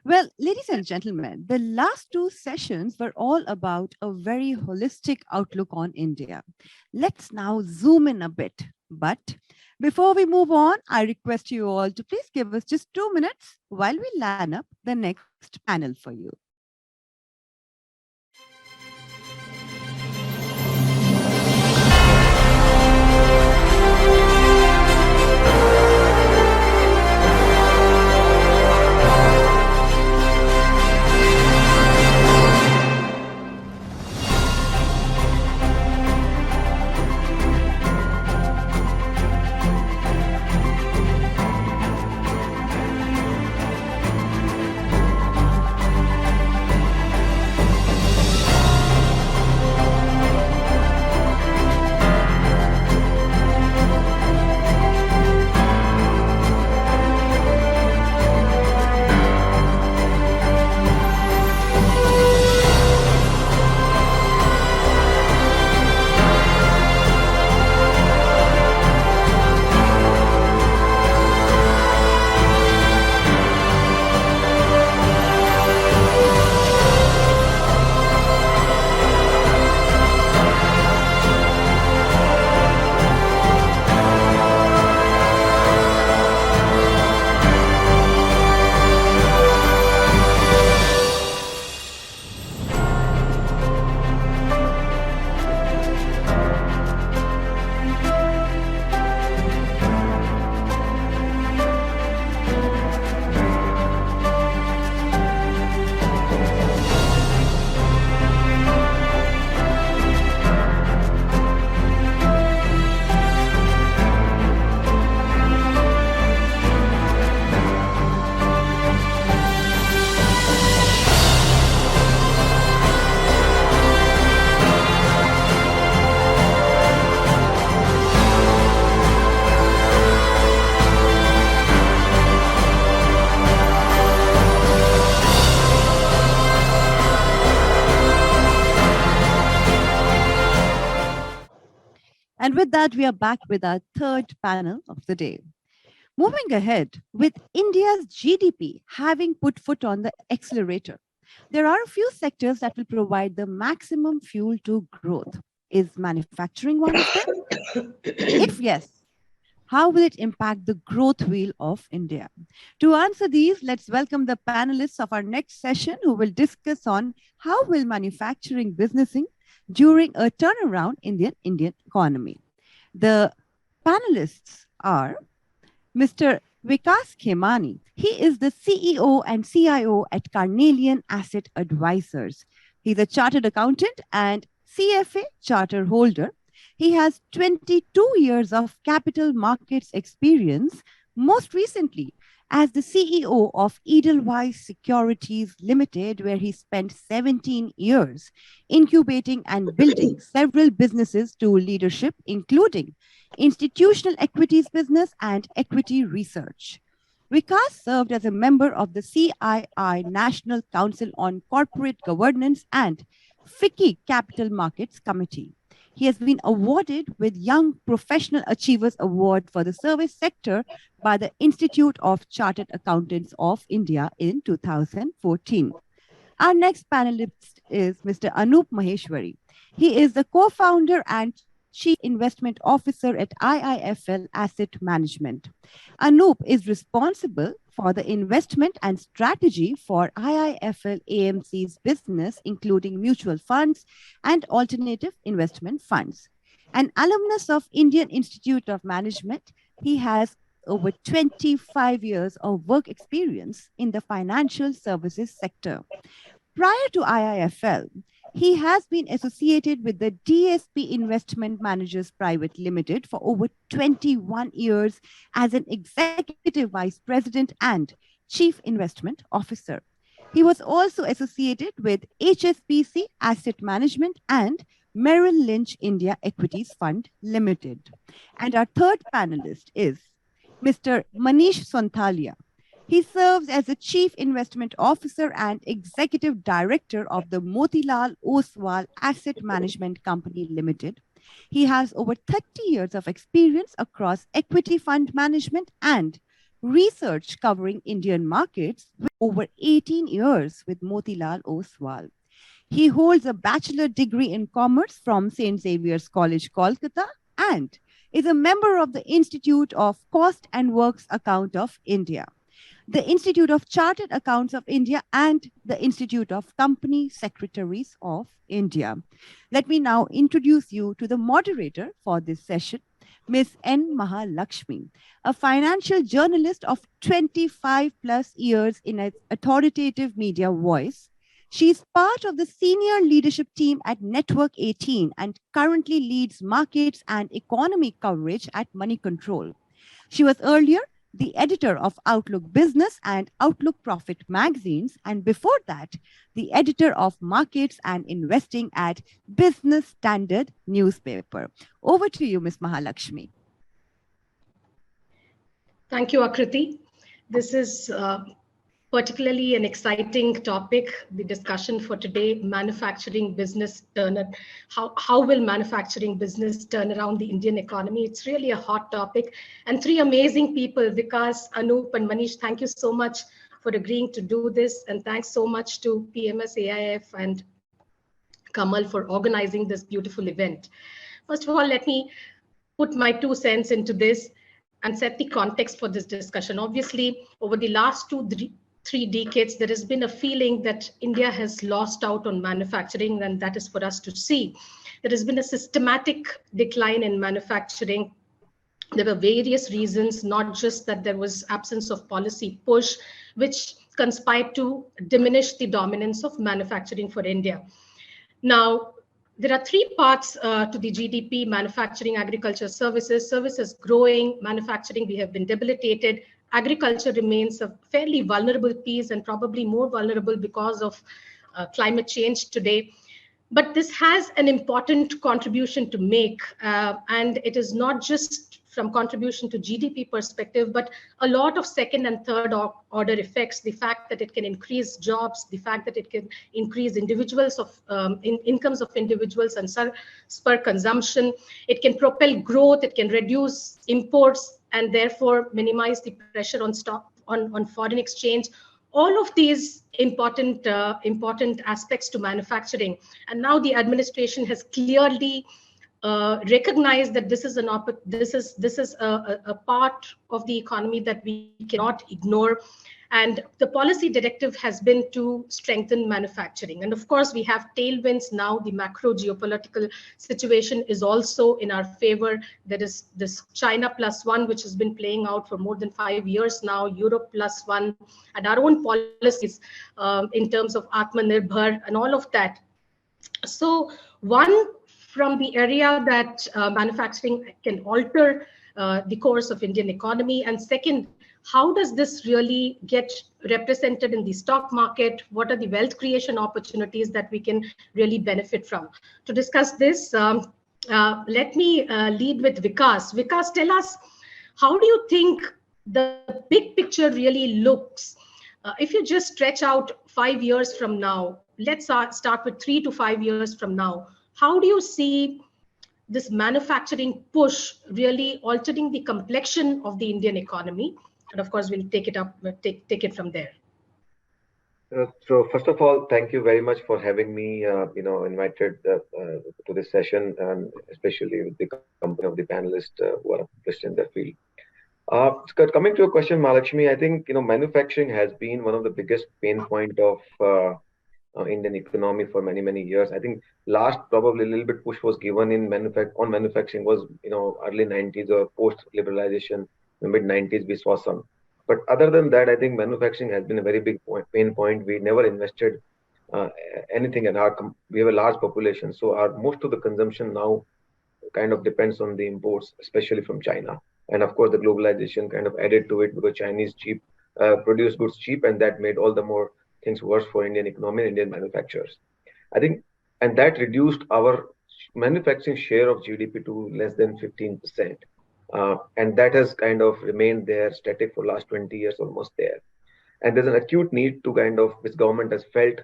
Well, ladies and gentlemen, the last two sessions were all about a very holistic outlook on India. Let's now zoom in a bit. But before we move on, I request you all to please give us just 2 minutes while we line up the next panel for you. And with that, we are back with our third panel of the day. Moving ahead, with India's GDP having put foot on the accelerator, there are a few sectors that will provide the maximum fuel to growth. Is manufacturing one of them? If yes, how will it impact the growth wheel of India? To answer these, let's welcome the panelists of our next session who will discuss on how will manufacturing businessing during a turnaround in the Indian economy. The panelists are Mr. Vikas Khemani. He is the CEO and CIO at Carnelian Asset Advisors. He's a chartered accountant and CFA charter holder. He has 22 years of capital markets experience, most recently as the CEO of Edelweiss Securities Limited, where he spent 17 years incubating and building several businesses to leadership, including institutional equities business and equity research. Vikas served as a member of the CII National Council on Corporate Governance and FICCI Capital Markets Committee. He has been awarded with Young Professional Achievers Award for the service sector by the Institute of Chartered Accountants of India in 2014. Our next panelist is Mr. Anup Maheshwari. He is the co-founder and Chief Investment Officer at IIFL Asset Management. Anup is responsible for the investment and strategy for IIFL AMC's business, including mutual funds and alternative investment funds. An alumnus of Indian Institute of Management, he has over 25 years of work experience in the financial services sector. Prior to IIFL, he has been associated with the DSP Investment Managers Private Limited for over 21 years as an Executive Vice President and Chief Investment Officer. He was also associated with HSBC Asset Management and Merrill Lynch India Equities Fund Limited. And our third panelist is Mr. Manish Sonthalia. He serves as the Chief Investment Officer and Executive Director of the Motilal Oswal Asset Management Company Limited. He has over 30 years of experience across equity fund management and research covering Indian markets with over 18 years with Motilal Oswal. He holds a bachelor degree in commerce from St. Xavier's College, Kolkata, and is a member of the Institute of Cost and Works Account of India, the Institute of Chartered Accounts of India, and the Institute of Company Secretaries of India. Let me now introduce you to the moderator for this session, Ms. N. Mahalakshmi, a financial journalist of 25 plus years in an authoritative media voice. She is part of the senior leadership team at Network 18 and currently leads markets and economy coverage at Money Control. She was earlier the editor of Outlook Business and Outlook Profit magazines, and before that, the editor of Markets and Investing at Business Standard newspaper. Over to you, Ms. Mahalakshmi. Thank you, Akriti. This is particularly an exciting topic, the discussion for today, manufacturing business how will manufacturing business turn around the Indian economy? It's really a hot topic. And three amazing people, Vikas, Anup, and Manish, thank you so much for agreeing to do this. And thanks so much to PMS AIF and Kamal for organizing this beautiful event. First of all, let me put my 2 cents into this and set the context for this discussion. Obviously, over the last 3 decades, there has been a feeling that India has lost out on manufacturing, and that is for us to see. There has been a systematic decline in manufacturing. There were various reasons, not just that there was absence of policy push, which conspired to diminish the dominance of manufacturing for India. Now, there are 3 parts to the GDP: manufacturing, agriculture, services growing, manufacturing, we have been debilitated. Agriculture remains a fairly vulnerable piece and probably more vulnerable because of climate change today. But this has an important contribution to make, and it is not just from contribution to GDP perspective, but a lot of second and third order effects. The fact that it can increase jobs, the fact that it can increase individuals of incomes of individuals and spur consumption. It can propel growth, it can reduce imports, and therefore minimize the pressure on foreign exchange. All of these important aspects to manufacturing. And now the administration has clearly recognized that this is a part of the economy that we cannot ignore. And the policy directive has been to strengthen manufacturing. And of course, we have tailwinds now. The macro geopolitical situation is also in our favor. There is this China +1, which has been playing out for more than 5 years now, Europe +1, and our own policies in terms of Atmanirbhar and all of that. So one, from the area that manufacturing can alter the course of Indian economy. And second, how does this really get represented in the stock market? What are the wealth creation opportunities that we can really benefit from? To discuss this, let me lead with Vikas. Vikas, tell us, how do you think the big picture really looks? If you just stretch out 5 years from now, let's start with 3 to 5 years from now, how do you see this manufacturing push really altering the complexion of the Indian economy? And of course, we'll take it from there. So first of all, thank you very much for having me, invited to this session, and especially with the company of the panelists who are accomplished in their field. Coming to your question, Mahalakshmi, I think manufacturing has been one of the biggest pain point of Indian economy for many years. I think last probably a little bit push was given in manufacturing was early 90s or post liberalization, the mid 90s we saw some. But other than that, I think manufacturing has been a very big pain point. We never invested anything, and we have a large population, so our most of the consumption now kind of depends on the imports, especially from China. And of course, the globalization kind of added to it because Chinese produce goods cheap, and that made all the more things worse for Indian economy and Indian manufacturers. I think, and that reduced our manufacturing share of GDP to less than 15%. And that has kind of remained there static for last 20 years, almost there. And there's an acute need to kind of, which government has felt,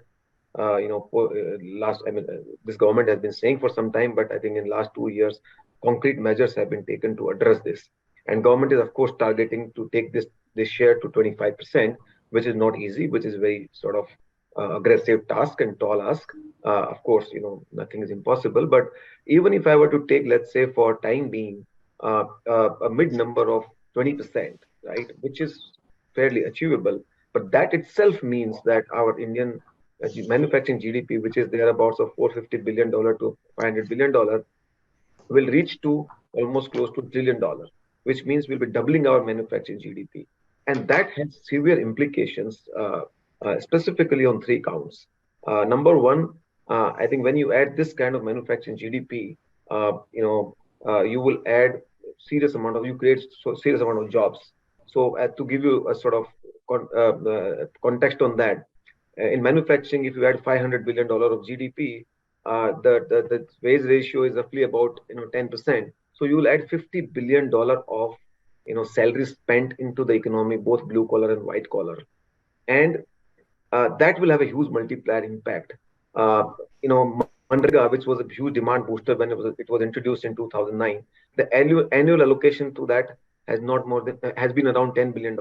this government has been saying for some time, but I think in last 2 years, concrete measures have been taken to address this. And government is, of course, targeting to take this this share to 25%, which is not easy, which is very sort of aggressive task and tall ask. Of course, nothing is impossible. But even if I were to take, let's say, for time being, a mid number of 20%, right, which is fairly achievable. But that itself means that our Indian manufacturing GDP, which is thereabouts of $450 billion to $500 billion, will reach to almost close to $1 trillion, which means we'll be doubling our manufacturing GDP. And that has severe implications, specifically on three counts. Number one, I think when you add this kind of manufacturing GDP, you will add you create serious amount of jobs. So to give you a sort of context on that, in manufacturing, if you add $500 billion of GDP, the wage ratio is roughly about 10%. So you will add $50 billion of salary spent into the economy, both blue collar and white collar, and that will have a huge multiplier impact. Manrega, which was a huge demand booster when it was introduced in 2009, the annual allocation to that has been around $10 billion.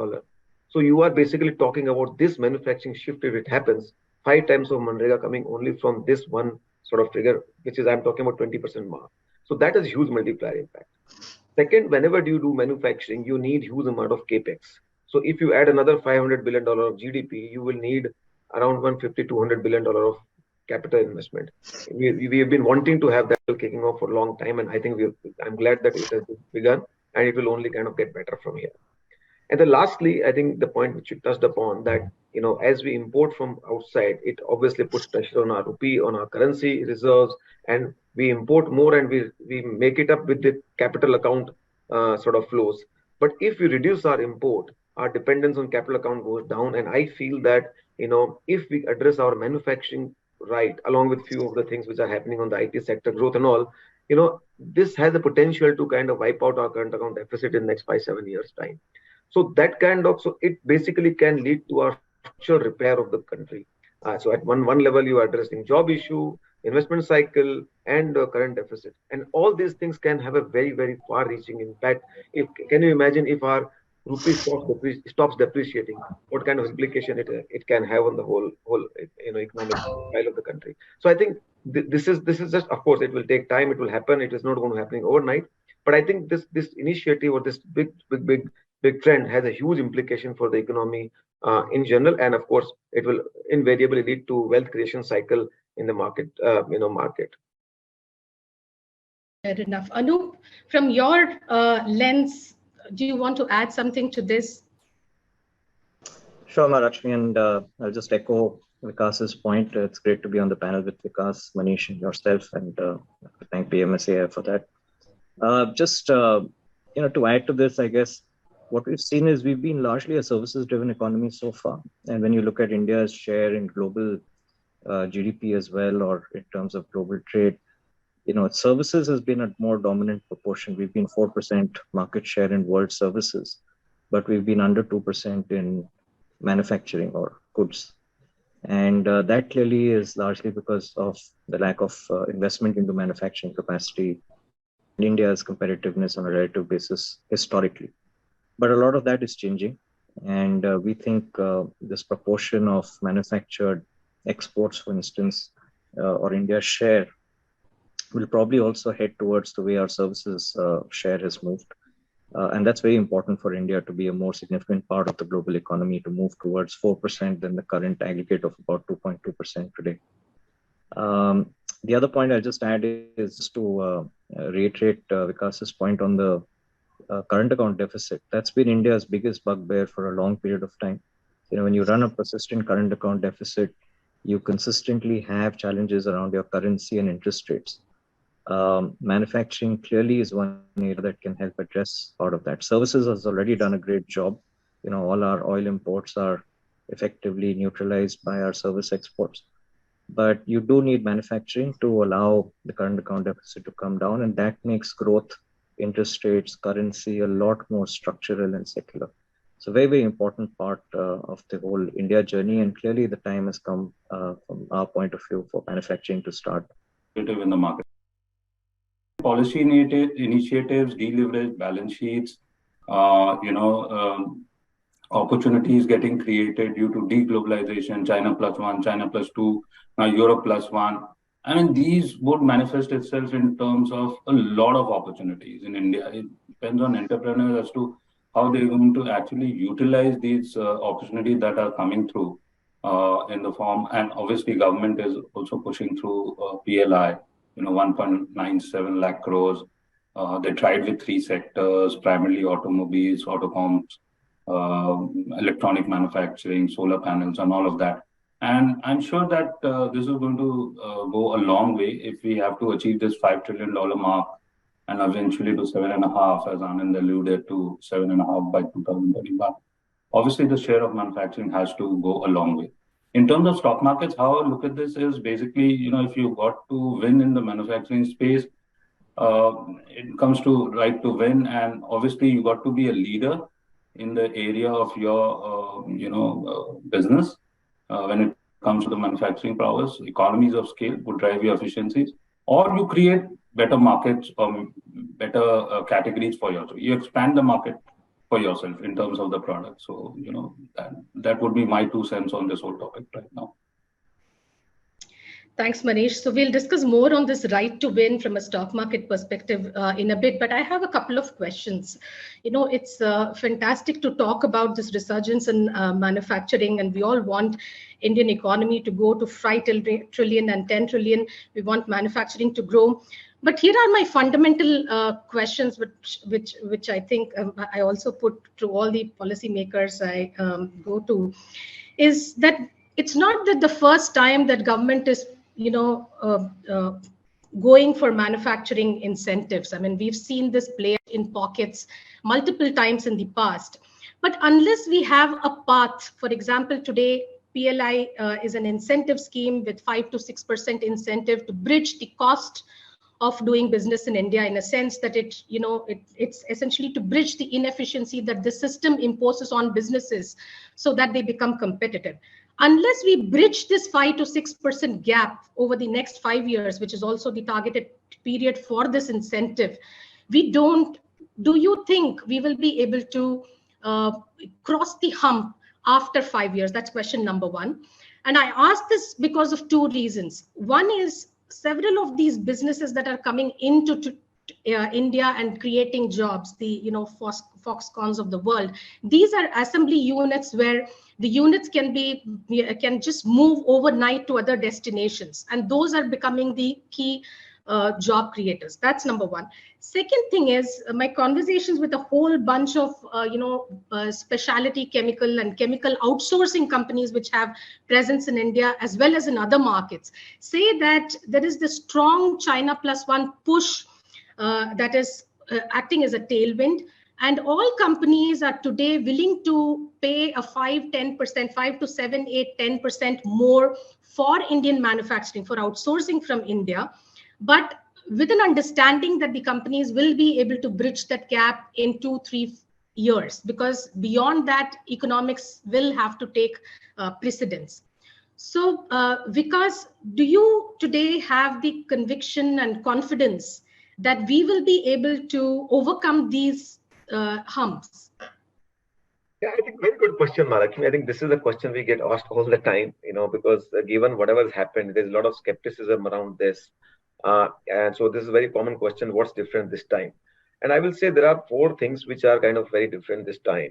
So you are basically talking about this manufacturing shift, if it happens, 5 times of Manrega coming only from this one sort of figure, which is I'm talking about 20% mark. So that is huge multiplier impact. Second, whenever you do manufacturing, you need huge amount of capex. So if you add another $500 billion of GDP, you will need around 150 $200 billion of capital investment. We have been wanting to have that kicking off for a long time, and I think I'm glad that it has begun, and it will only kind of get better from here. And then lastly, I think the point which you touched upon, that as we import from outside, it obviously puts pressure on our rupee, on our currency reserves, and we import more and we make it up with the capital account sort of flows. But if we reduce our import, our dependence on capital account goes down. And I feel that if we address our manufacturing right, along with few of the things which are happening on the IT sector growth and all, this has the potential to kind of wipe out our current account deficit in the next 5-7 years time. So it basically can lead to a structural repair of the country. So at one level, you are addressing job issue, investment cycle, and current deficit. And all these things can have a very, very far-reaching impact. Can you imagine if our rupee stops depreciating, what kind of implication it can have on the whole economic profile of the country? So I think this is just, of course, it will take time. It will happen. It is not going to happen overnight. But I think this initiative or this big trend has a huge implication for the economy in general, and of course, it will invariably lead to wealth creation cycle in the market. Fair enough. Anup, from your lens, do you want to add something to this? Sure, Maharashmi, and I'll just echo Vikas's point. It's great to be on the panel with Vikas, Manish, and yourself, and thank PMSAI for that. To add to this, I guess what we've seen is we've been largely a services-driven economy so far. And when you look at India's share in global GDP as well, or in terms of global trade, services has been a more dominant proportion. We've been 4% market share in world services, but we've been under 2% in manufacturing or goods. And that clearly is largely because of the lack of investment into manufacturing capacity and India's competitiveness on a relative basis historically. But a lot of that is changing. And we think this proportion of manufactured exports, for instance, or India's share will probably also head towards the way our services share has moved. And that's very important for India to be a more significant part of the global economy, to move towards 4% than the current aggregate of about 2.2% today. The other point I'll just add is just to reiterate Vikas's point on the current account deficit. That's been India's biggest bugbear for a long period of time. When you run a persistent current account deficit, you consistently have challenges around your currency and interest rates. Manufacturing clearly is one area that can help address part of that. Services has already done a great job. All our oil imports are effectively neutralized by our service exports. But you do need manufacturing to allow the current account deficit to come down, and that makes growth, interest rates, currency a lot more structural and secular. So very, very important part of the whole India journey, and clearly the time has come from our point of view for manufacturing to start in the market. Policy initiatives, deleverage balance sheets, opportunities getting created due to deglobalization, China plus one, China plus two, now Europe plus one. I mean, these would manifest itself in terms of a lot of opportunities in India. It depends on entrepreneurs as to how they're going to actually utilize these opportunities that are coming through in the form. And obviously, government is also pushing through PLI, 1.97 lakh crores. They tried with three sectors, primarily automobiles, autocoms, electronic manufacturing, solar panels, and all of that. And I'm sure that this is going to go a long way if we have to achieve this $5 trillion mark and eventually to 7.5, as Anand alluded to, 7.5 by 2031. Obviously, the share of manufacturing has to go a long way. In terms of stock markets, how I look at this is basically, if you got to win in the manufacturing space, it comes to right to win, and obviously you got to be a leader in the area of your business when it comes to the manufacturing prowess. Economies of scale would drive your efficiencies, or you create better markets or better categories for yourself. You expand the market for yourself in terms of the product. So that would be my 2 cents on this whole topic right now. Thanks, Manish. So we'll discuss more on this right to win from a stock market perspective in a bit, but I have a couple of questions. It's fantastic to talk about this resurgence in manufacturing, and we all want Indian economy to go to 5 trillion and 10 trillion. We want manufacturing to grow. But here are my fundamental questions, which I think I also put to all the policymakers I go to, is that it's not that the first time that government is going for manufacturing incentives. I mean, we've seen this play in pockets multiple times in the past. But unless we have a path, for example, today, PLI is an incentive scheme with 5 to 6% incentive to bridge the cost of doing business in India, in a sense that it's essentially to bridge the inefficiency that the system imposes on businesses so that they become competitive. Unless we bridge this 5 to 6% gap over the next 5 years, which is also the targeted period for this incentive, do you think we will be able to cross the hump after 5 years? That's question number one. And I ask this because of two reasons. One is several of these businesses that are coming into India and creating jobs, the Foxcons of the world. These are assembly units where the units can just move overnight to other destinations, and those are becoming the key job creators. That's number one. Second thing is my conversations with a whole bunch of specialty chemical and chemical outsourcing companies which have presence in India as well as in other markets say that there is this strong China plus one push that is acting as a tailwind. And all companies are today willing to pay a 5-10%, 5 to 7, 8, 10% more for Indian manufacturing, for outsourcing from India, but with an understanding that the companies will be able to bridge that gap in 2-3 years, because beyond that, economics will have to take precedence. So, Vikas, do you today have the conviction and confidence that we will be able to overcome these humps? Yeah, I think very good question, Mahalakshmi. I think this is a question we get asked all the time, because given whatever has happened, there's a lot of skepticism around this. And so this is a very common question, what's different this time? And I will say there are 4 things which are kind of very different this time.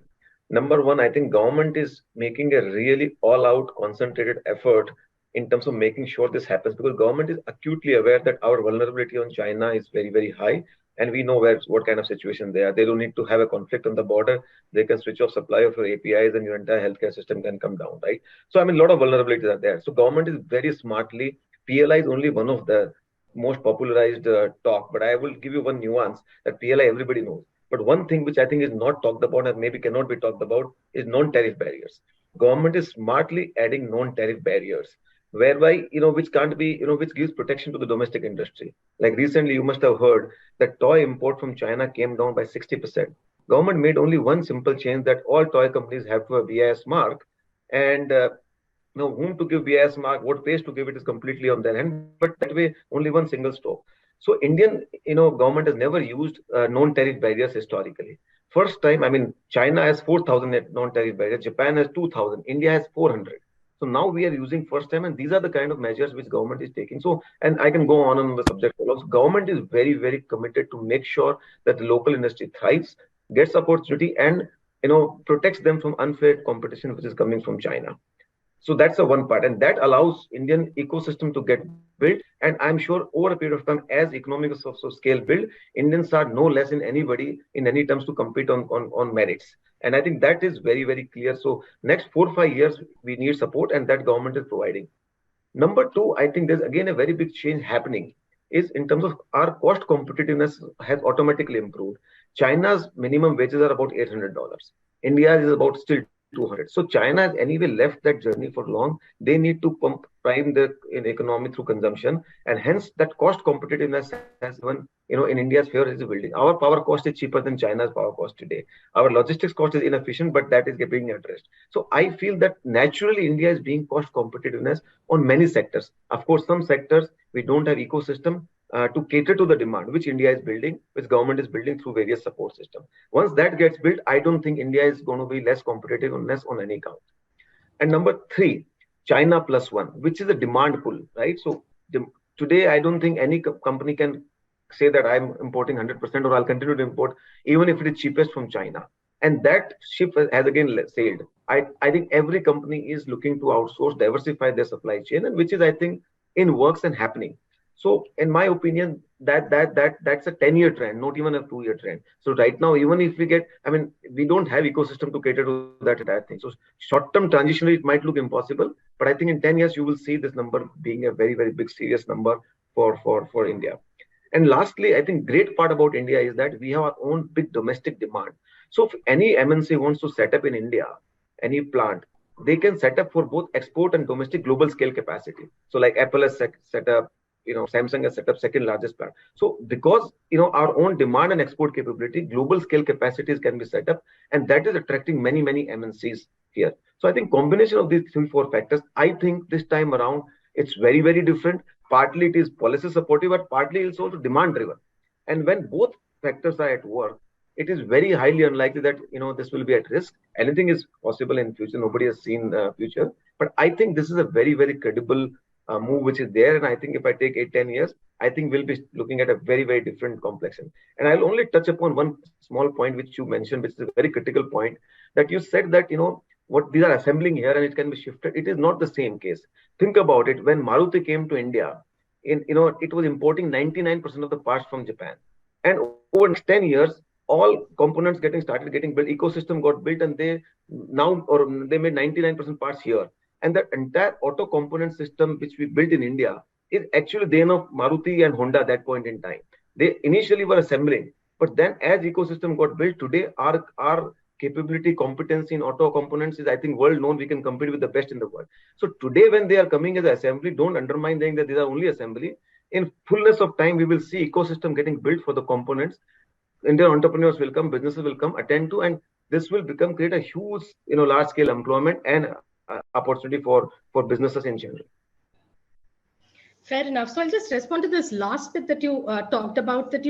Number one, I think government is making a really all-out concentrated effort in terms of making sure this happens, because government is acutely aware that our vulnerability on China is very, very high. And we know what kind of situation they are. They don't need to have a conflict on the border. They can switch off supply of your APIs and your entire healthcare system can come down, right? So, I mean, a lot of vulnerabilities are there. So government is very smartly, PLI is only one of the most popularized talk, but I will give you one nuance that PLI everybody knows. But one thing which I think is not talked about and maybe cannot be talked about is non-tariff barriers. Government is smartly adding non-tariff barriers, whereby, which can't be, which gives protection to the domestic industry. Like recently, you must have heard that toy import from China came down by 60%. Government made only one simple change, that all toy companies have to have BIS mark, and whom to give BIS mark, what pace to give it is completely on their hand, but that way only one single stop. So Indian, government has never used non-tariff barriers historically. First time, I mean, China has 4,000 non-tariff barriers, Japan has 2,000, India has 400. So now we are using first time, and these are the kind of measures which government is taking. So, and I can go on the subject. Also, government is very, very committed to make sure that the local industry thrives, gets opportunity, and protects them from unfair competition which is coming from China. So that's the one part, and that allows Indian ecosystem to get built. And I'm sure over a period of time, as economic of scale build, Indians are no less in anybody in any terms to compete on merits. And I think that is very, very clear. So next 4 or 5 years, we need support, and that government is providing. Number two, I think there's again a very big change happening is in terms of our cost competitiveness has automatically improved. China's minimum wages are about $800. India is about still 200. So China has anyway left that journey for long. They need to pump prime the economy through consumption, and hence that cost competitiveness has even in India's favor is building. Our power cost is cheaper than China's power cost today. Our logistics cost is inefficient, but that is being addressed. So I feel that naturally India is being cost competitiveness on many sectors. Of course, some sectors we don't have ecosystem to cater to the demand which India is building, which government is building through various support systems. Once that gets built, I don't think India is going to be less competitive unless on any count. And number three, China plus one, which is a demand pull, right? So today, I don't think any company can say that I'm importing 100% or I'll continue to import, even if it is cheapest from China. And that ship has again sailed. I think every company is looking to outsource, diversify their supply chain, and which is, I think, in works and happening. So, in my opinion, that's a 10-year trend, not even a 2-year trend. So right now, even if we get, I mean, we don't have ecosystem to cater to that entire thing. So short-term transitionally, it might look impossible, but I think in 10 years, you will see this number being a very, very big, serious number for India. And lastly, I think great part about India is that we have our own big domestic demand. So if any MNC wants to set up in India, any plant, they can set up for both export and domestic global scale capacity. So like Apple has set up, Samsung has set up second largest plant. So because, our own demand and export capability, global scale capacities can be set up, and that is attracting many, many MNCs here. So I think combination of these 3-4 factors, I think this time around, it's very, very different. Partly it is policy supportive, but partly it's also demand driven. And when both factors are at work, it is very highly unlikely that, this will be at risk. Anything is possible in future. Nobody has seen future. But I think this is a very, very credible move which is there. And I think if I take 8-10 years, I think we'll be looking at a very, very different complexion. And I'll only touch upon one small point which you mentioned, which is a very critical point, that you said that, what these are assembling here and it can be shifted. It is not the same case. Think about it. When Maruti came to India, it was importing 99% of the parts from Japan. And over the next 10 years, all components started getting built, ecosystem got built, and they made 99% parts here. And that entire auto component system which we built in India is actually then of Maruti and Honda at that point in time. They initially were assembling, but then as ecosystem got built, today our capability, competency in auto components is, I think, world known. We can compete with the best in the world. So today when they are coming as assembly, don't undermine them that these are only assembly. In fullness of time, we will see ecosystem getting built for the components. Indian entrepreneurs will come, businesses will come, attend to, and this will create a huge, large scale employment and opportunity for businesses in general. Fair enough. So I'll just respond to this last bit that you talked about, that,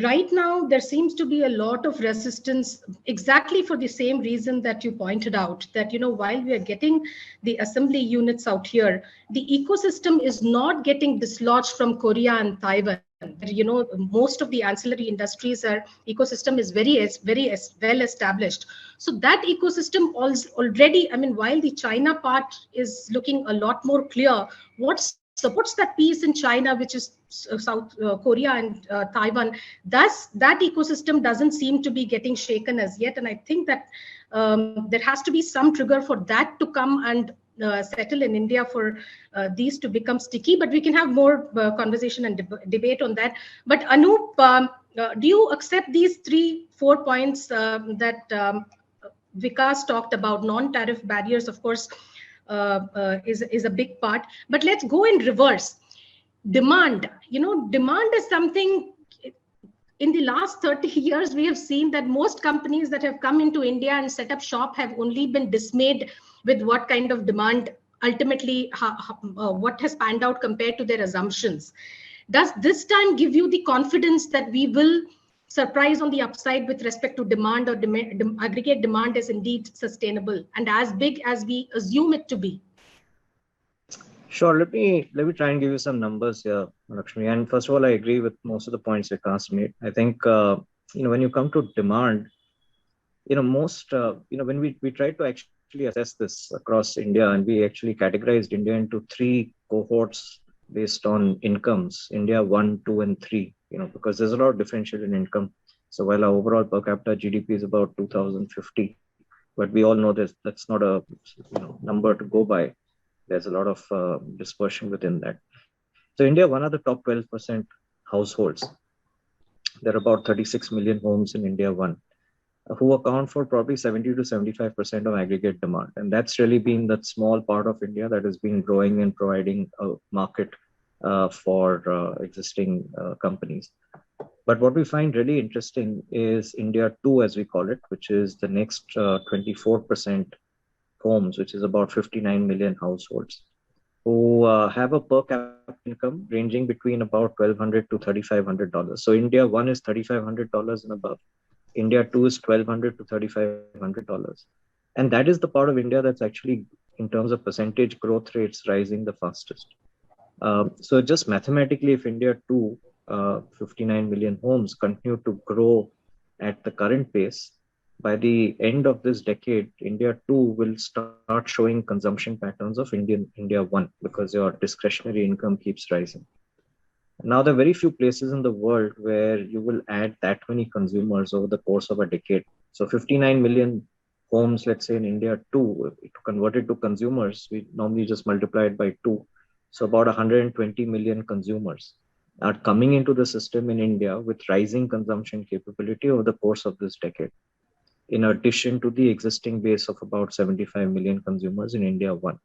right now there seems to be a lot of resistance exactly for the same reason that you pointed out, that, while we are getting the assembly units out here, the ecosystem is not getting dislodged from Korea and Taiwan. Most of the ancillary industries ecosystem is very well established. So that ecosystem already, while the China part is looking a lot more clear, what supports that piece in China, which is South Korea and Taiwan, that ecosystem doesn't seem to be getting shaken as yet. And I think that there has to be some trigger for that to come and settle in India for these to become sticky. But we can have more conversation and debate on that. But Anup, do you accept these 3-4 points that Vikas talked about? Non-tariff barriers, of course, is a big part. But let's go in reverse. Demand. Demand is something. In the last 30 years, we have seen that most companies that have come into India and set up shop have only been dismayed with what kind of demand ultimately, what has panned out compared to their assumptions. Does this time give you the confidence that we will surprise on the upside with respect to demand, or aggregate demand is indeed sustainable and as big as we assume it to be? Sure. Let me try and give you some numbers here, Lakshmi. And first of all, I agree with most of the points Vikas made. I think when you come to demand, when we tried to actually assess this across India, and we actually categorized India into three cohorts based on incomes: India 1, 2, and 3. Because there's a lot of differential in income. So while our overall per capita GDP is about 2050, but we all know that's not a number to go by. There's a lot of dispersion within that. So India, one of the top 12% households. There are about 36 million homes in India 1, who account for probably 70 to 75% of aggregate demand. And that's really been that small part of India that has been growing and providing a market for existing companies. But what we find really interesting is India 2, as we call it, which is the next 24% homes, which is about 59 million households, who have a per capita income ranging between about $1,200 to $3,500. So India 1 is $3,500 and above. India 2 is $1,200 to $3,500. And that is the part of India that's actually, in terms of percentage growth rates, rising the fastest. So just mathematically, if India 2, 59 million homes continue to grow at the current pace, by the end of this decade, India 2 will start showing consumption patterns of India 1, because your discretionary income keeps rising. Now, there are very few places in the world where you will add that many consumers over the course of a decade. So 59 million homes, let's say in India 2, to convert it to consumers, we normally just multiply it by 2. So about 120 million consumers are coming into the system in India with rising consumption capability over the course of this decade, in addition to the existing base of about 75 million consumers in India 1.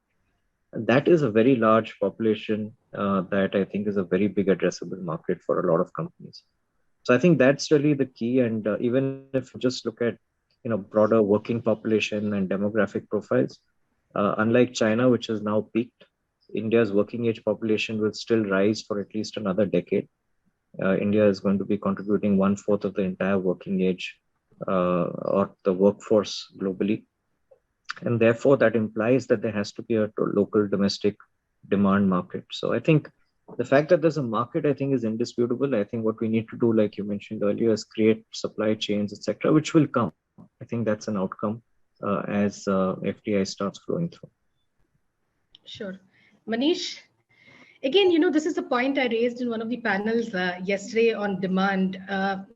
And that is a very large population that I think is a very big addressable market for a lot of companies. So I think that's really the key. And even if you just look at broader working population and demographic profiles, unlike China, which has now peaked, India's working age population will still rise for at least another decade. India is going to be contributing 1/4 of the entire working age or the workforce globally. And therefore, that implies that there has to be a local domestic demand market. So I think the fact that there's a market, I think, is indisputable. I think what we need to do, like you mentioned earlier, is create supply chains, etc., which will come. I think that's an outcome as FDI starts flowing through. Sure. Manish, again, this is a point I raised in one of the panels yesterday on demand.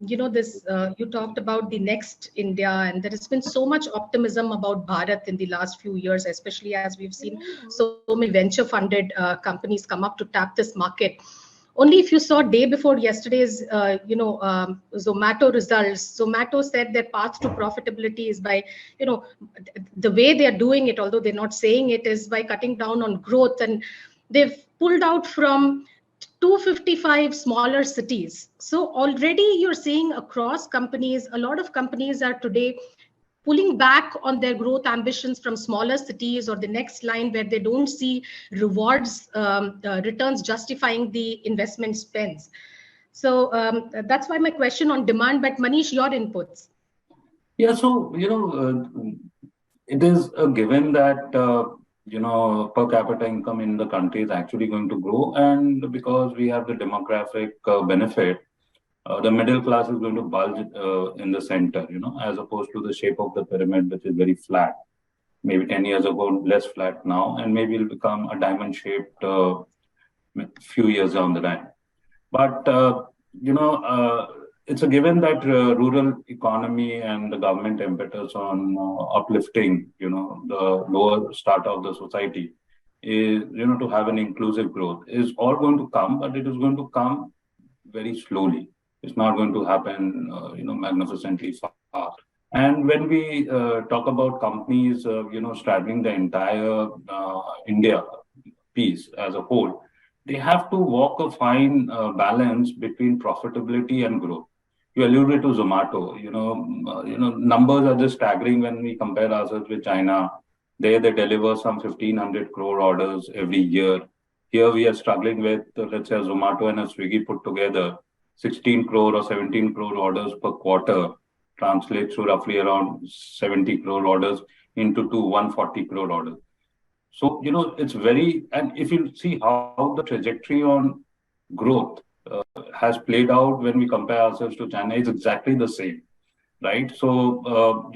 You talked about the next India, and there has been so much optimism about Bharat in the last few years, especially as we've seen so many venture-funded companies come up to tap this market. Only if you saw day before yesterday's, Zomato results, Zomato said their path to profitability is by, the way they are doing it, although they're not saying it, is by cutting down on growth. And they've pulled out from 255 smaller cities. So already you're seeing across companies, a lot of companies are today pulling back on their growth ambitions from smaller cities or the next line where they don't see rewards, returns justifying the investment spends. So that's why my question on demand, but Manish, your inputs. Yeah, so, it is a given that, per capita income in the country is actually going to grow. And because we have the demographic benefit, the middle class is going to bulge in the center, as opposed to the shape of the pyramid, which is very flat. Maybe 10 years ago, less flat now, and maybe it'll become a diamond-shaped few years down the line. But, it's a given that rural economy and the government impetus on uplifting, the lower strata of the society is, to have an inclusive growth is all going to come, but it is going to come very slowly. It's not going to happen, magnificently fast. And when we talk about companies, straddling the entire India piece as a whole, they have to walk a fine balance between profitability and growth. You alluded to Zomato. Numbers are just staggering when we compare ourselves with China. They deliver some 1,500 crore orders every year. Here we are struggling with, let's say, Zomato and a Swiggy put together. 16 crore or 17 crore orders per quarter translates to roughly around 70 crore orders into 140 crore orders. So, it's and if you see how the trajectory on growth has played out when we compare ourselves to China, it's exactly the same, right? So,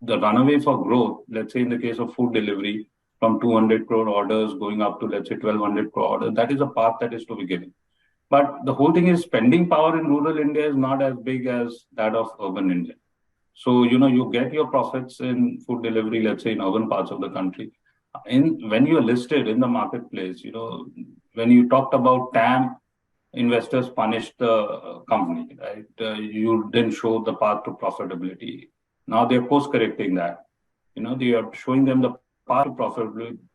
the runaway for growth, let's say in the case of food delivery, from 200 crore orders going up to, let's say, 1200 crore orders, that is a path that is to be given. But the whole thing is spending power in rural India is not as big as that of urban India. So, you get your profits in food delivery, let's say in urban parts of the country. When you're listed in the marketplace, when you talked about TAM, investors punished the company, right? You didn't show the path to profitability. Now they're course correcting that. They are showing them the path to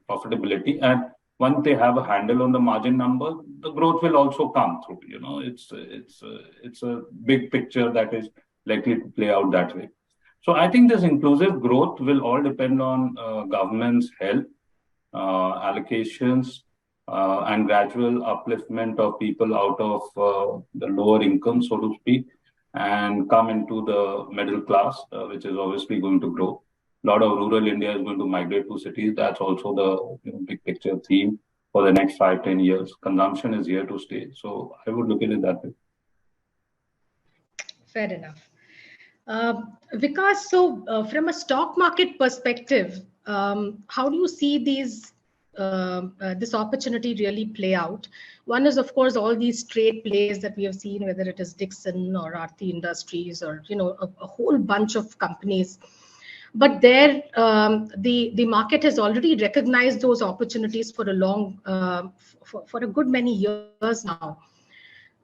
profitability. And once they have a handle on the margin number, the growth will also come through. It's a big picture that is likely to play out that way. So I think this inclusive growth will all depend on government's help, allocations, and gradual upliftment of people out of the lower income, so to speak, and come into the middle class, which is obviously going to grow. A lot of rural India is going to migrate to cities. That's also the big picture theme for the next 5-10 years. Consumption is here to stay. So I would look at it that way. Fair enough. Vikas, so from a stock market perspective, how do you see this opportunity really play out? One is, of course, all these trade plays that we have seen, whether it is Dixon or Aarti Industries or a whole bunch of companies. But there, the market has already recognized those opportunities for for a good many years now.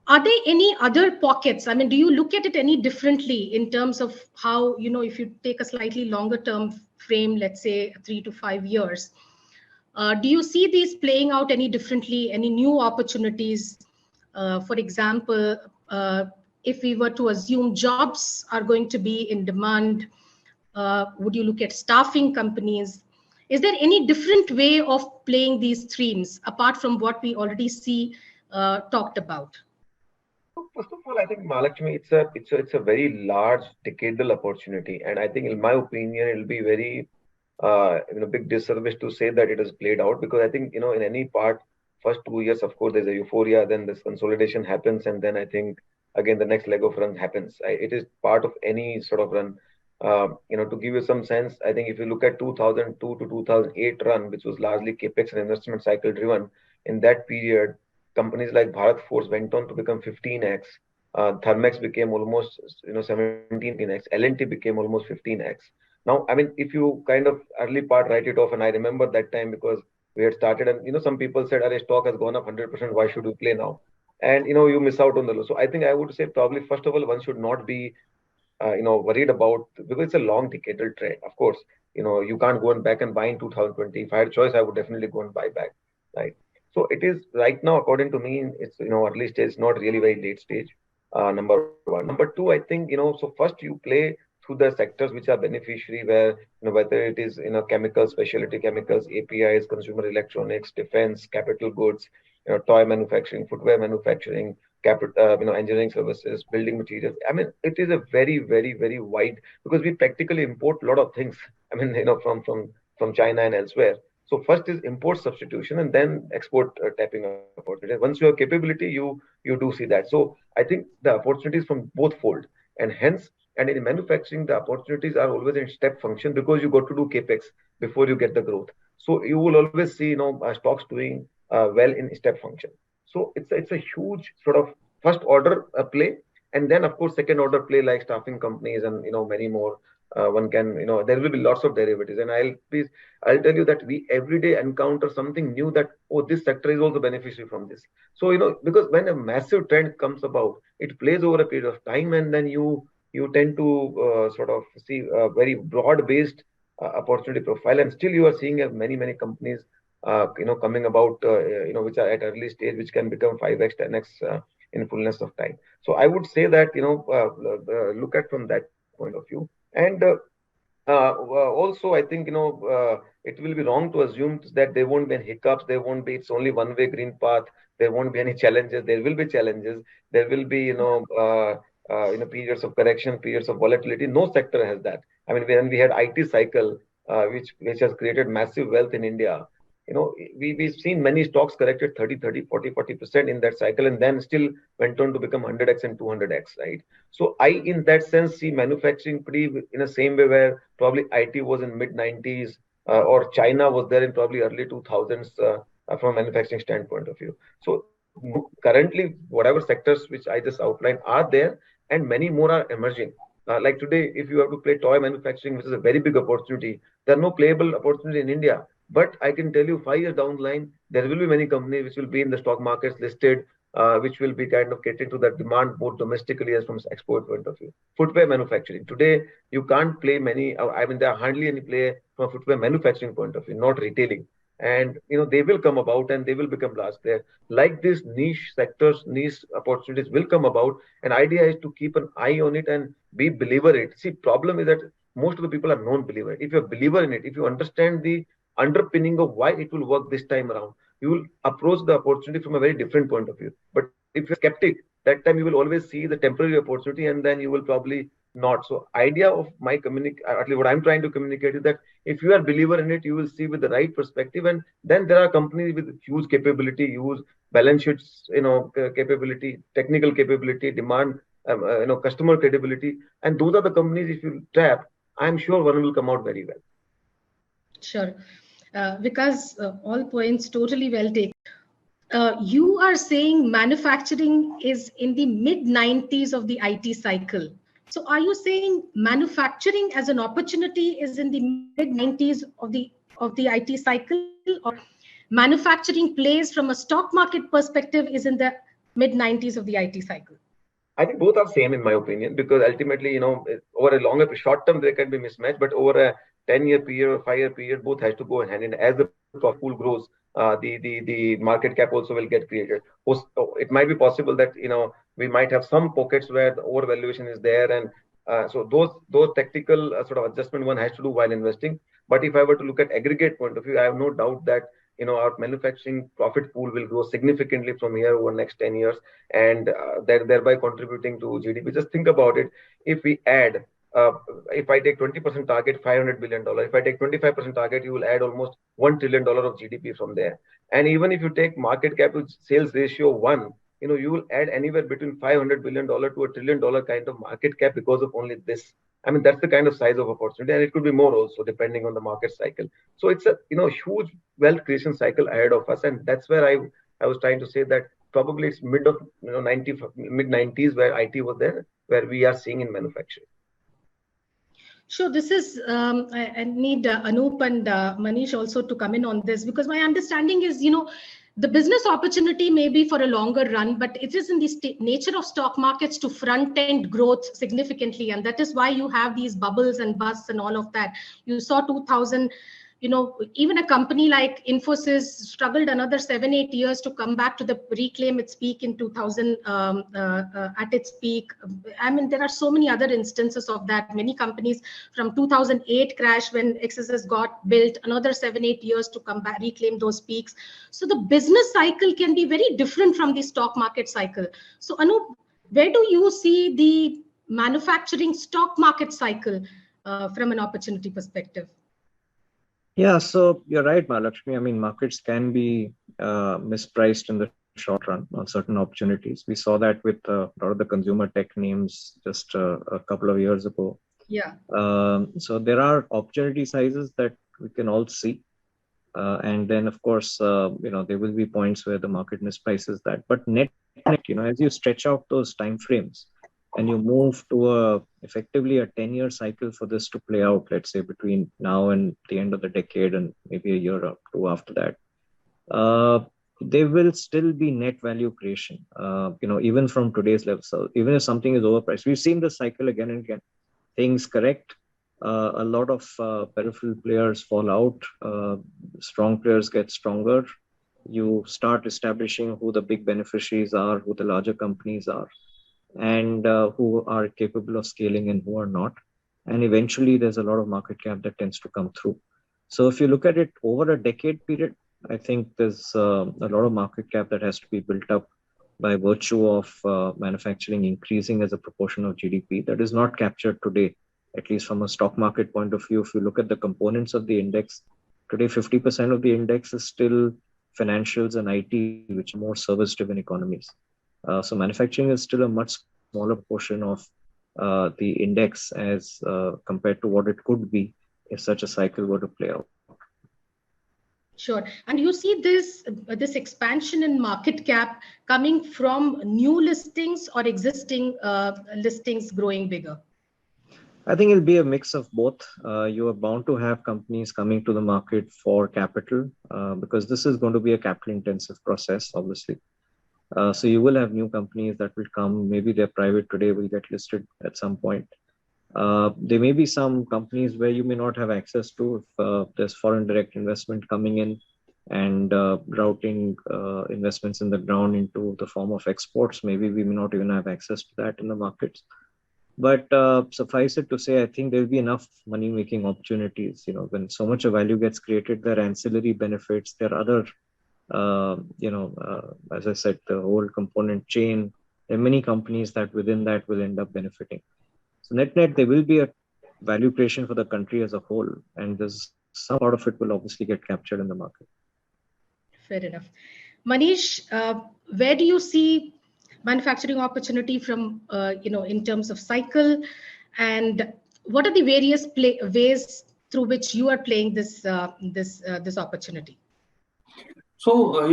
Are there any other pockets? I mean, do you look at it any differently in terms of how, if you take a slightly longer term frame, let's say 3 to 5 years, do you see these playing out any differently, any new opportunities? For example, if we were to assume jobs are going to be in demand, would you look at staffing companies? Is there any different way of playing these streams apart from what we already see talked about? First of all, I think Mahalakshmi, it's a very large decadal opportunity, and I think, in my opinion, it'll be very big disservice to say that it has played out, because I think in any part, first 2 years, of course, there's a euphoria, then this consolidation happens, and then I think again the next leg of run happens. It is part of any sort of run. To give you some sense, I think if you look at 2002 to 2008 run, which was largely capex and investment cycle driven, in that period, companies like Bharat Forge went on to become 15x. Thermex became almost 17x. L&T became almost 15x. Now, I mean, if you kind of early part write it off, and I remember that time because we had started, and some people said, "Our stock has gone up 100%. Why should we play now?" And you miss out on the low. So I think I would say probably first of all, one should not be worried about, because it's a long decadal trend. Of course, you can't go and back and buy in 2020. If I had choice, I would definitely go and buy back, right? So it is right now, according to me, it's early stage, it's not really very late stage. Number one. Number two, I think so first you play through the sectors which are beneficiary, where whether it is chemicals, specialty chemicals, APIs, consumer electronics, defense, capital goods, toy manufacturing, footwear manufacturing, engineering services, building materials. I mean, it is a very, very, very wide, because we practically import a lot of things. I mean, from China and elsewhere. So first is import substitution, and then export tapping opportunity. Once you have capability, you do see that. So I think the opportunities from both fold, and hence, and in manufacturing, the opportunities are always in step function, because you got to do capex before you get the growth. So you will always see stocks doing well in step function. So it's a huge sort of first order play, and then of course second order play like staffing companies and many more. One can there will be lots of derivatives, and I'll tell you that we every day encounter something new, that this sector is also beneficiary from this. So because when a massive trend comes about, it plays over a period of time, and then you tend to sort of see a very broad based opportunity profile, and still you are seeing many companies coming about which are at early stage, which can become 5x 10x in fullness of time. So I would say that look at from that point of view. And Also, I think, it will be wrong to assume that there won't be any hiccups. There won't be, it's only one way green path. There won't be any challenges. There will be challenges. There will be, periods of correction, periods of volatility. No sector has that. I mean, when we had IT cycle, which has created massive wealth in India, we've seen many stocks corrected 30, 40% in that cycle, and then still went on to become 100x and 200x, right? So I, in that sense, see manufacturing pretty in the same way where probably IT was in mid 90s, or China was there in probably early 2000s, from a manufacturing standpoint of view. So currently, whatever sectors which I just outlined are there, and many more are emerging. Like today, if you have to play toy manufacturing, which is a very big opportunity, there are no playable opportunity in India. But I can tell you, 5 years down the line, there will be many companies which will be in the stock markets listed, which will be kind of catering to that demand both domestically as from export point of view. Footwear manufacturing. Today, you can't play many, I mean, there are hardly any play from a footwear manufacturing point of view, not retailing. And, they will come about and they will become large there. Like this niche sectors, niche opportunities will come about. And idea is to keep an eye on it and be believer in it. See, problem is that most of the people are non-believer. If you're a believer in it, if you understand the underpinning of why it will work this time around, you will approach the opportunity from a very different point of view. But if you're skeptic, that time you will always see the temporary opportunity and then you will probably not. So idea of my at least what I'm trying to communicate is that if you are a believer in it, you will see with the right perspective. And then there are companies with huge capability, huge balance sheets, capability, technical capability, demand, customer credibility. And those are the companies, if you tap, I'm sure one will come out very well. Sure. Because all points totally well taken. You are saying manufacturing is in the mid 90s of the IT cycle. So are you saying manufacturing as an opportunity is in the mid 90s of the IT cycle, or manufacturing plays from a stock market perspective is in the mid 90s of the IT cycle? I think both are same in my opinion, because ultimately, over a longer short term there can be mismatch, but over a 10-year period or 5-year period, both has to go hand in. As the profit pool grows, the market cap also will get created. It might be possible that we might have some pockets where the overvaluation is there, and so those tactical sort of adjustment one has to do while investing. But if I were to look at aggregate point of view, I have no doubt that our manufacturing profit pool will grow significantly from here over next 10 years, and thereby contributing to GDP. Just think about it. If we add, if I take 20% target, $500 billion. If I take 25% target, you will add almost $1 trillion of GDP from there. And even if you take market cap to sales ratio 1, you will add anywhere between $500 billion to $1 trillion kind of market cap because of only this. I mean, that's the kind of size of opportunity, and it could be more also depending on the market cycle. So it's a huge wealth creation cycle ahead of us, and that's where I was trying to say that probably it's mid 90s where IT was there, where we are seeing in manufacturing. Sure, this is, I need Anup and Manish also to come in on this, because my understanding is, the business opportunity may be for a longer run, but it is in the nature of stock markets to front end growth significantly. And that is why you have these bubbles and busts and all of that. You saw 2000, even a company like Infosys struggled another 7-8 years to come back to reclaim its peak in 2000 at its peak. I mean, there are so many other instances of that. Many companies from 2008 crash when XSS got built, another 7-8 years to come back, reclaim those peaks. So the business cycle can be very different from the stock market cycle. So Anup, where do you see the manufacturing stock market cycle from an opportunity perspective? Yeah, so you're right, Mahalakshmi. I mean, markets can be mispriced in the short run on certain opportunities. We saw that with a lot of the consumer tech names just a couple of years ago. Yeah. So there are opportunity sizes that we can all see. And then, of course, there will be points where the market misprices that. But net, as you stretch out those time frames, and you move to effectively a 10-year cycle for this to play out, let's say between now and the end of the decade and maybe a year or two after that, there will still be net value creation, even from today's level. So even if something is overpriced, we've seen this cycle again and again. Things correct, a lot of peripheral players fall out, strong players get stronger. You start establishing who the big beneficiaries are, who the larger companies are, and who are capable of scaling and who are not. and eventually there's a lot of market cap that tends to come through. So if you look at it over a decade period, I think there's a lot of market cap that has to be built up by virtue of manufacturing increasing as a proportion of GDP. That is not captured today, at least from a stock market point of view. If you look at the components of the index, today 50% of the index is still financials and IT, which are more service-driven economies. So manufacturing is still a much smaller portion of the index as compared to what it could be if such a cycle were to play out. Sure. And you see this expansion in market cap coming from new listings or existing listings growing bigger? I think it'll be a mix of both. You are bound to have companies coming to the market for capital because this is going to be a capital intensive process, obviously. So you will have new companies that will come. Maybe they're private today, will get listed at some point. There may be some companies where you may not have access to if there's foreign direct investment coming in and routing investments in the ground into the form of exports. Maybe we may not even have access to that in the markets. But suffice it to say, I think there'll be enough money-making opportunities. You know, when so much of value gets created, there are ancillary benefits, there are other as I said, the whole component chain, there are many companies that within that will end up benefiting. So net, there will be a value creation for the country as a whole, and there's some part of it will obviously get captured in the market. Fair enough. Manish, where do you see manufacturing opportunity from, in terms of cycle, and what are the various ways through which you are playing this opportunity? So,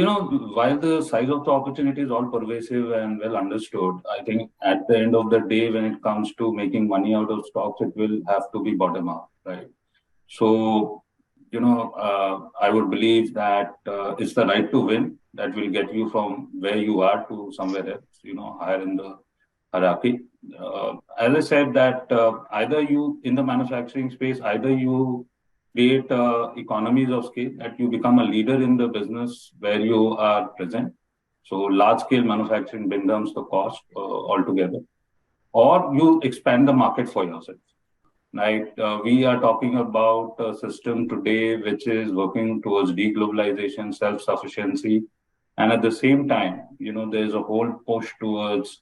while the size of the opportunity is all pervasive and well understood, I think at the end of the day, when it comes to making money out of stocks, it will have to be bottom up, right? So, I would believe that it's the right to win that will get you from where you are to somewhere else, higher in the hierarchy. As I said that either you, in the manufacturing space, either you create economies of scale, that you become a leader in the business where you are present. So large scale manufacturing brings down the cost altogether, or you expand the market for yourself. Right? We are talking about a system today which is working towards deglobalization, self-sufficiency, and at the same time, there's a whole push towards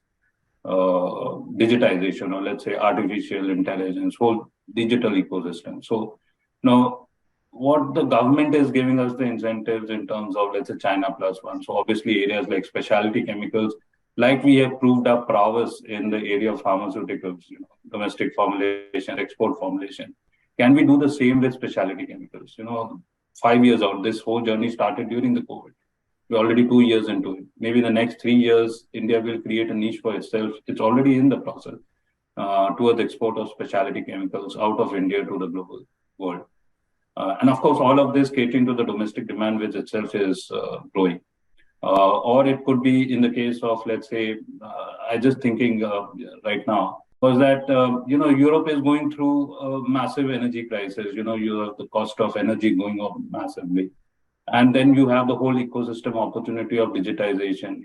digitization, or let's say artificial intelligence, whole digital ecosystem. So now, what the government is giving us the incentives in terms of, let's say, China Plus One. So obviously areas like specialty chemicals, like we have proved our prowess in the area of pharmaceuticals, domestic formulation, export formulation. Can we do the same with specialty chemicals? 5 years out, this whole journey started during the COVID. We're already 2 years into it. Maybe the next 3 years, India will create a niche for itself. It's already in the process towards export of specialty chemicals out of India to the global world. And of course, all of this catering to the domestic demand, which itself is growing. Or it could be in the case of, let's say, I just thinking right now, was that, Europe is going through a massive energy crisis. You have the cost of energy going up massively. And then you have the whole ecosystem opportunity of digitization,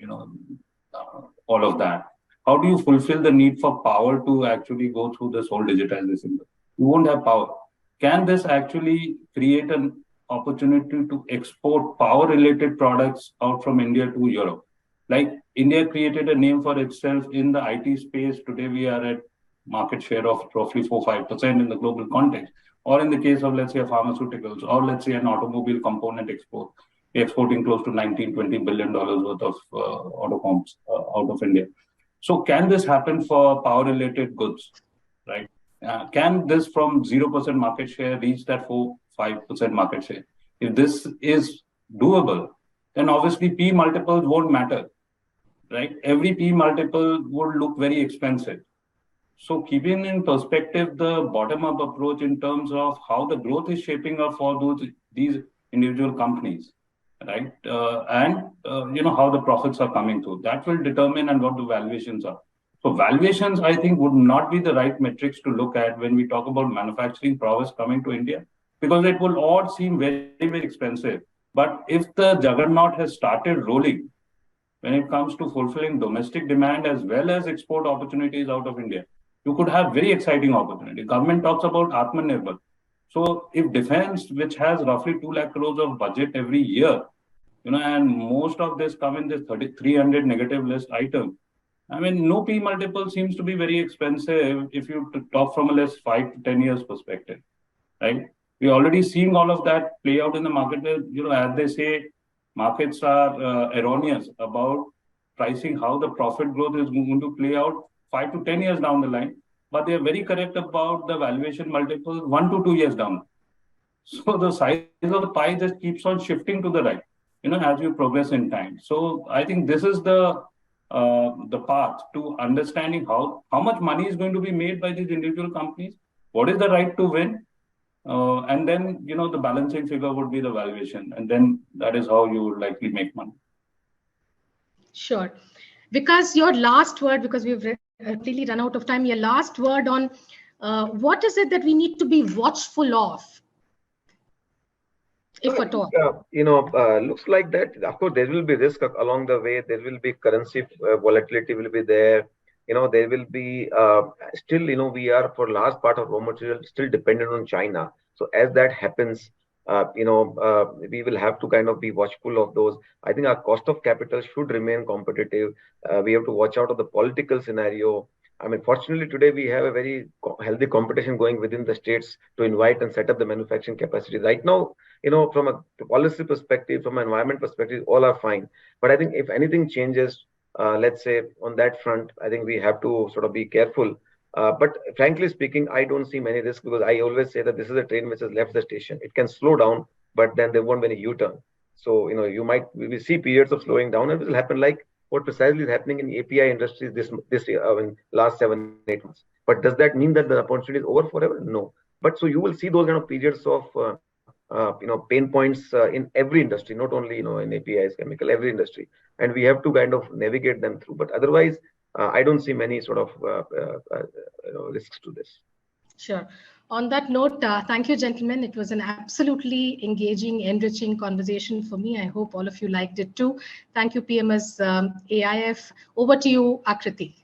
all of that. How do you fulfill the need for power to actually go through this whole digitization? You won't have power. Can this actually create an opportunity to export power-related products out from India to Europe? Like India created a name for itself in the IT space. Today we are at market share of roughly 4-5% in the global context. Or in the case of, let's say, pharmaceuticals, or let's say an automobile component export, we're exporting close to $19-20 billion worth of auto comps out of India. So can this happen for power-related goods, right? Can this from 0% market share reach that 4-5% market share? If this is doable, then obviously P multiples won't matter, right? Every P multiple would look very expensive. So keeping in perspective the bottom-up approach in terms of how the growth is shaping up for these individual companies, right? And how the profits are coming through. That will determine and what the valuations are. So valuations, I think, would not be the right metrics to look at when we talk about manufacturing prowess coming to India, because it will all seem very, very expensive. But if the juggernaut has started rolling when it comes to fulfilling domestic demand as well as export opportunities out of India, you could have very exciting opportunity. Government talks about Atmanirbhar. So if defense, which has roughly 2 lakh crores of budget every year, and most of this come in this 300 negative list item. I mean, no P multiple seems to be very expensive if you talk from a less 5 to 10 years perspective, right? We're already seeing all of that play out in the market where, as they say, markets are erroneous about pricing how the profit growth is going to play out 5 to 10 years down the line, but they are very correct about the valuation multiple 1 to 2 years down. So the size of the pie just keeps on shifting to the right, as you progress in time. So I think this is the path to understanding how much money is going to be made by these individual companies, what is the right to win, and then the balancing figure would be the valuation, and then that is how you would likely make money. Sure. Vikas, your last word, because we've really run out of time, your last word on what is it that we need to be watchful of, if at all? Looks like that. Of course, there will be risk along the way. There will be currency volatility will be there. There will be still, we are for large part of raw material still dependent on China. So as that happens, we will have to kind of be watchful of those. I think our cost of capital should remain competitive. We have to watch out of the political scenario. I mean, fortunately, today we have a very healthy competition going within the states to invite and set up the manufacturing capacity. Right now, from a policy perspective, from an environment perspective, all are fine. But I think if anything changes, let's say on that front, I think we have to sort of be careful. But frankly speaking, I don't see many risks because I always say that this is a train which has left the station. It can slow down, but then there won't be any U-turn. So, we will see periods of slowing down, and it will happen like what precisely is happening in API industries this year, in last 7-8 months. But does that mean that the opportunity is over forever? No. But so you will see those kind of periods of pain points in every industry, not only in APIs, chemical, every industry, and we have to kind of navigate them through. But otherwise, I don't see many sort of risks to this. Sure. On that note, thank you, gentlemen. It was an absolutely engaging, enriching conversation for me. I hope all of you liked it too. Thank you, PMS AIF. Over to you, Akriti.